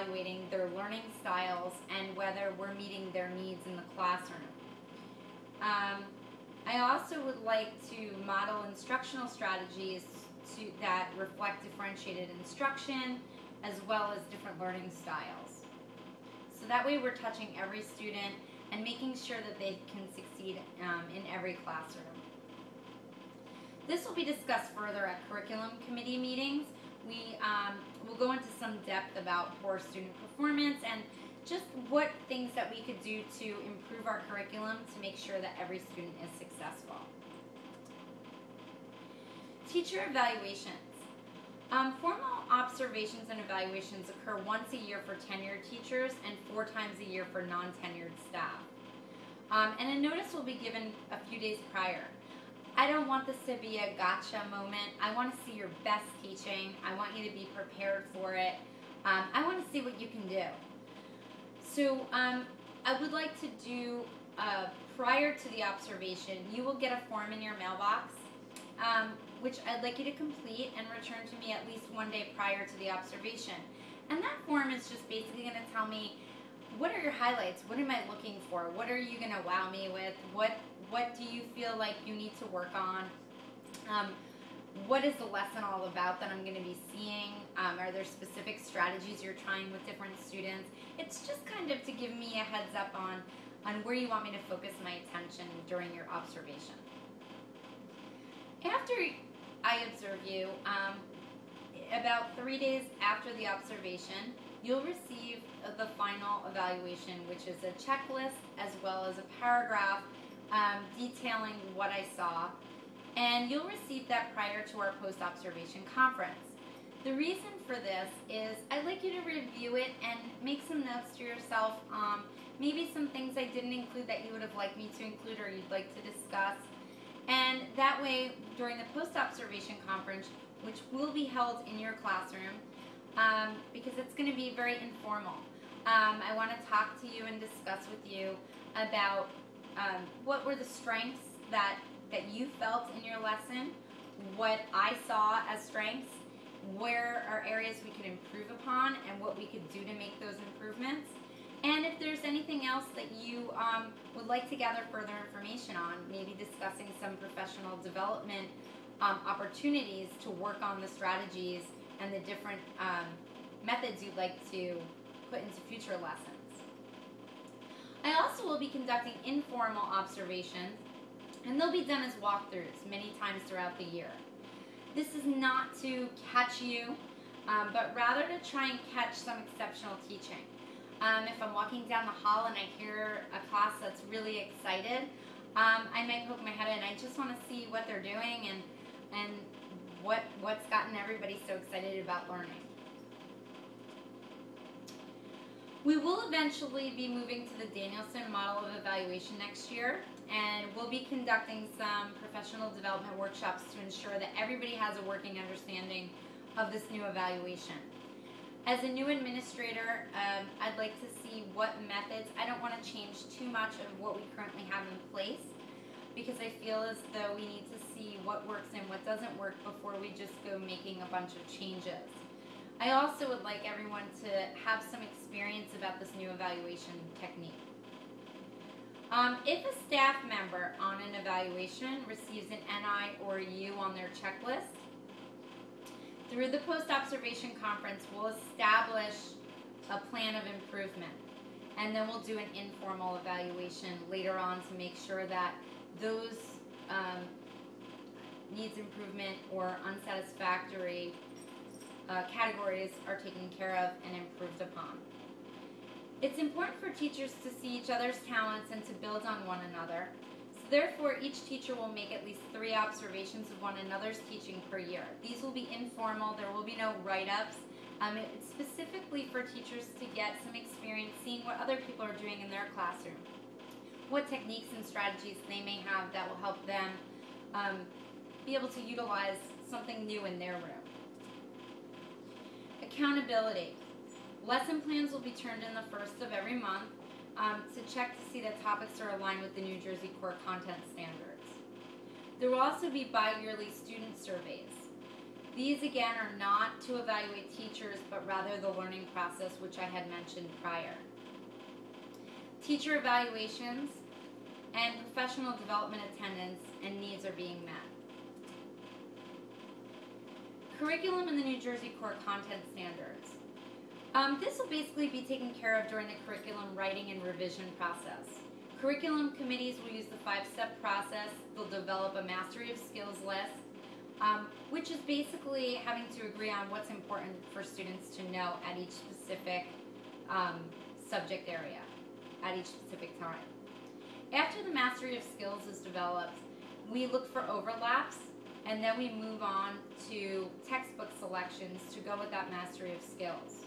evaluating their learning styles and whether we're meeting their needs in the classroom. I also would like to model instructional strategies that reflect differentiated instruction as well as different learning styles. So that way we're touching every student and making sure that they can succeed in every classroom. This will be discussed further at curriculum committee meetings. We will go into some depth about poor student performance and just what things that we could do to improve our curriculum to make sure that every student is successful. Teacher evaluations. Formal observations and evaluations occur once a year for tenured teachers and 4 times a year for non-tenured staff. And a notice will be given a few days prior. I don't want this to be a gotcha moment. I want to see your best teaching. I want you to be prepared for it. I want to see what you can do. So I would like to do, prior to the observation, you will get a form in your mailbox, which I'd like you to complete and return to me at least 1 day prior to the observation. And that form is just basically going to tell me, what are your highlights? What am I looking for? What are you going to wow me with? What do you feel like you need to work on? What is the lesson all about that I'm going to be seeing? Are there specific strategies you're trying with different students? It's just kind of to give me a heads up on where you want me to focus my attention during your observation. After I observe you, about 3 days after the observation, you'll receive the final evaluation, which is a checklist as well as a paragraph detailing what I saw. And you'll receive that prior to our post-observation conference. The reason for this is I'd like you to review it and make some notes to yourself, maybe some things I didn't include that you would have liked me to include or you'd like to discuss. And that way, during the post-observation conference, which will be held in your classroom, because it's going to be very informal, I want to talk to you and discuss with you about what were the strengths that you felt in your lesson, what I saw as strengths, where are areas we could improve upon, and what we could do to make those improvements. And if there's anything else that you would like to gather further information on, maybe discussing some professional development opportunities to work on the strategies and the different methods you'd like to put into future lessons. I also will be conducting informal observations, and they'll be done as walkthroughs many times throughout the year. This is not to catch you, but rather to try and catch some exceptional teaching. If I'm walking down the hall and I hear a class that's really excited, I might poke my head in. I just want to see what they're doing and what's gotten everybody so excited about learning. We will eventually be moving to the Danielson model of evaluation next year, and we'll be conducting some professional development workshops to ensure that everybody has a working understanding of this new evaluation. As a new administrator, I'd like to see what methods. I don't want to change too much of what we currently have in place, because I feel as though we need to see what works and what doesn't work before we just go making a bunch of changes. I also would like everyone to have some experience about this new evaluation technique. If a staff member on an evaluation receives an NI or a U on their checklist, through the post-observation conference, we'll establish a plan of improvement. And then we'll do an informal evaluation later on to make sure that those needs improvement or unsatisfactory categories are taken care of and improved upon. It's important for teachers to see each other's talents and to build on one another. So therefore, each teacher will make at least 3 observations of one another's teaching per year. These will be informal. There will be no write-ups. It's specifically for teachers to get some experience seeing what other people are doing in their classroom, what techniques and strategies they may have that will help them be able to utilize something new in their room. Accountability. Lesson plans will be turned in the first of every month to check to see that topics are aligned with the New Jersey Core Content Standards. There will also be bi-yearly student surveys. These again are not to evaluate teachers, but rather the learning process, which I had mentioned prior. Teacher evaluations and professional development attendance and needs are being met. Curriculum in the New Jersey Core Content Standards. This will basically be taken care of during the curriculum writing and revision process. Curriculum committees will use the 5-step process. They'll develop a mastery of skills list, which is basically having to agree on what's important for students to know at each specific subject area, at each specific time. After the mastery of skills is developed, we look for overlaps, and then we move on to textbook selections to go with that mastery of skills.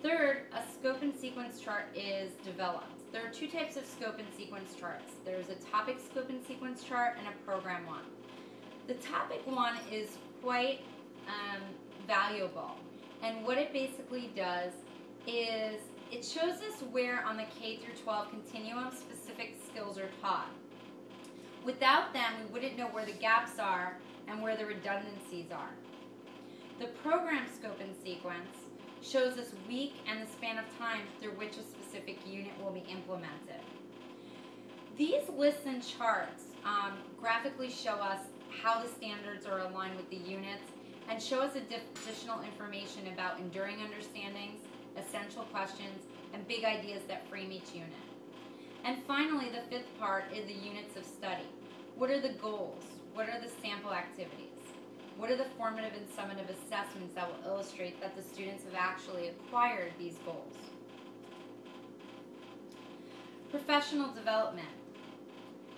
Third, a scope and sequence chart is developed. There are 2 types of scope and sequence charts. There's a topic scope and sequence chart and a program one. The topic one is quite valuable, and what it basically does is it shows us where on the K through 12 continuum specific skills are taught. Without them, we wouldn't know where the gaps are and where the redundancies are. The program scope and sequence shows us week and the span of time through which a specific unit will be implemented. These lists and charts graphically show us how the standards are aligned with the units and show us additional information about enduring understandings, essential questions, and big ideas that frame each unit. And finally, the 5th part is the units of study. What are the goals? What are the sample activities? What are the formative and summative assessments that will illustrate that the students have actually acquired these goals? Professional development.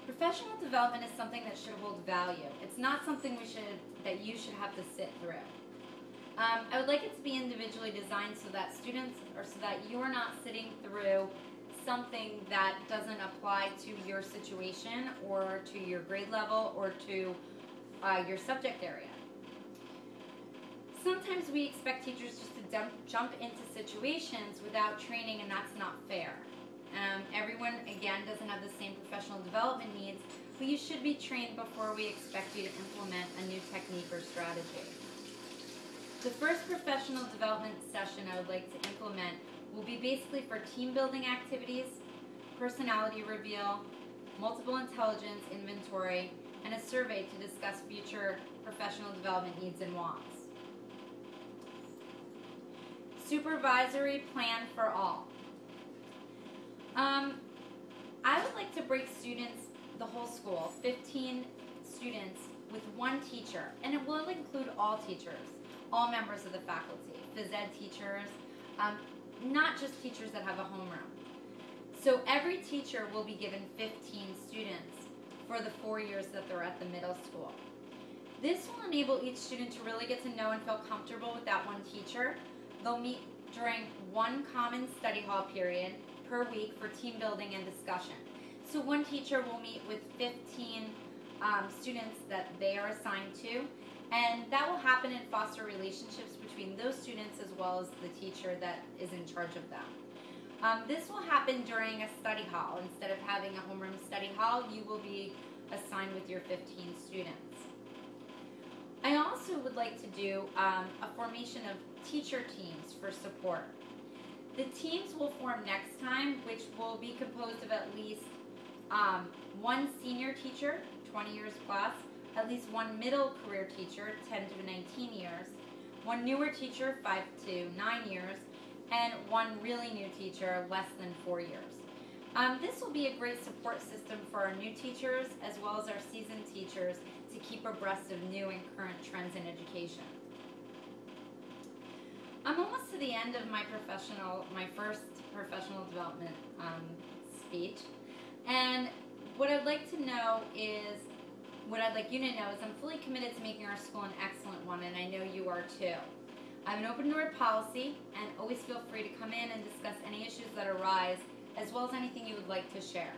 Professional development is something that should hold value. It's not something that you should have to sit through. I would like it to be individually designed so that you're not sitting through something that doesn't apply to your situation or to your grade level or to your subject area. Sometimes we expect teachers just to jump into situations without training, and that's not fair. Everyone, again, doesn't have the same professional development needs, but you should be trained before we expect you to implement a new technique or strategy. The first professional development session I would like to implement will be basically for team building activities, personality reveal, multiple intelligence inventory, and a survey to discuss future professional development needs and wants. Supervisory plan for all. I would like to break students, the whole school, 15 students, with one teacher, and it will include all teachers, all members of the faculty, phys ed teachers, not just teachers that have a homeroom. So every teacher will be given 15 students for the 4 years that they're at the middle school. This will enable each student to really get to know and feel comfortable with that one teacher. They'll meet during one common study hall period per week for team building and discussion. So one teacher will meet with 15 students that they are assigned to, and that will happen and foster relationships between those students as well as the teacher that is in charge of them. This will happen during a study hall. Instead of having a homeroom study hall, you will be assigned with your 15 students. I also would like to do a formation of teacher teams for support. The teams will form next time, which will be composed of at least one senior teacher, 20 years plus, at least one middle career teacher, 10 to 19 years, one newer teacher, 5 to 9 years, and one really new teacher, less than 4 years. This will be a great support system for our new teachers as well as our seasoned teachers to keep abreast of new and current trends in education. I'm almost to the end of my first professional development speech, and what I'd like you to know is I'm fully committed to making our school an excellent one, and I know you are too. I have an open door policy, and always feel free to come in and discuss any issues that arise, as well as anything you would like to share.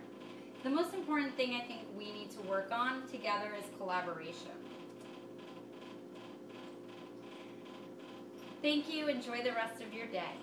The most important thing I think we need to work on together is collaboration. Thank you. Enjoy the rest of your day.